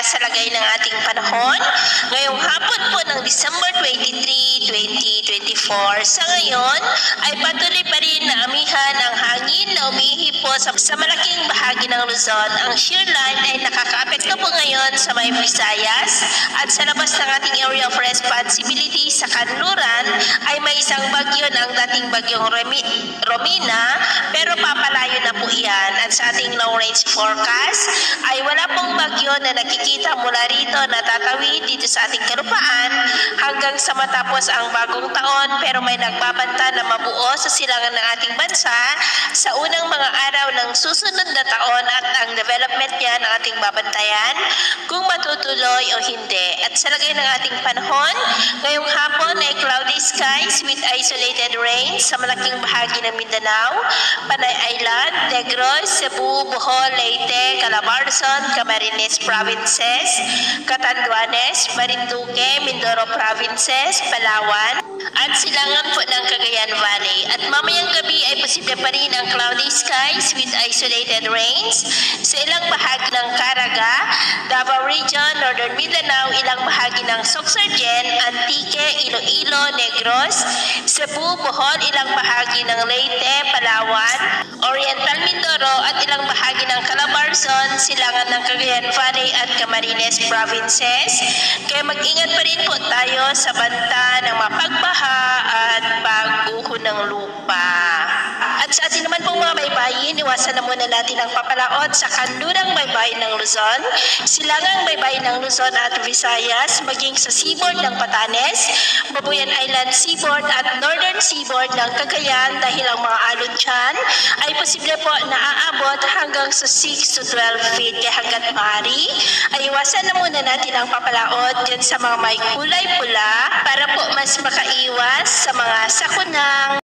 sa lagay ng ating panahon ngayong hapon po ng December 23, 2024. Sa ngayon ay patuloy pa rin na amihan ang hangin na umihipo sa malaking bahagi ng Luzon. Ang shear line ay nakakaapekto po ngayon sa may Visayas at sa labas ng ating area of responsibility sa Kanluran ay may isang bagyo na ang dating bagyong Romina, pero papalayo na po iyan. At sa ating long range forecast ay wala pong bagyo na nakikita mula rito na tatawid dito sa ating kalupaan hanggang sa matapos ang bagong taon, pero may nagbabanta na mabuo sa silangan ng ating bansa sa unang mga araw ng susunod na taon at ang development niya ng ating babantayan kung matutuloy o hindi. At sa lagay ng ating panahon, ngayong hapon ay cloudy skies with isolated rain sa malaking bahagi ng Mindanao, Panay Island, Negros, Cebu, Bohol, Leyte, Calabarzon, Camarines Provinces, Catanduanes, Marinduque, Mindoro Provinces, Palawan, at silangan po ng Cagayan Valley. At mamayang gabi ay posible pa rin ang cloudy skies with isolated rains sa ilang bahagi ng Caraga, Davao Region, Northern Mindanao, ilang bahagi ng Sorsogon, Antique, Iloilo, Negros, Cebu, Bohol, ilang bahagi ng Leyte, Palawan, Oriental Mindoro at ilang bahagi ng Calabarzon, silangan ng Cagayan Valley at Camarines Provinces. Kaya mag-ingat pa rin po tayo sa banta ng mapagbaha at pagguho ng lupa. At sa atin naman pong mga baybayin, iwasan na muna natin ang papalaot sa kanlurang baybayin ng Luzon, silangang baybayin ng Luzon at Visayas, maging sa seaboard ng Batanes, Babuyan Island seaboard at northern seaboard ng Cagayan dahil ang mga alon dyan ay posible po na aabot hanggang sa 6 to 12 feet. Kaya hanggat maaari ay iwasan na muna natin ang papalaot dyan sa mga may kulay pula para po mas makaiwas sa mga sakunang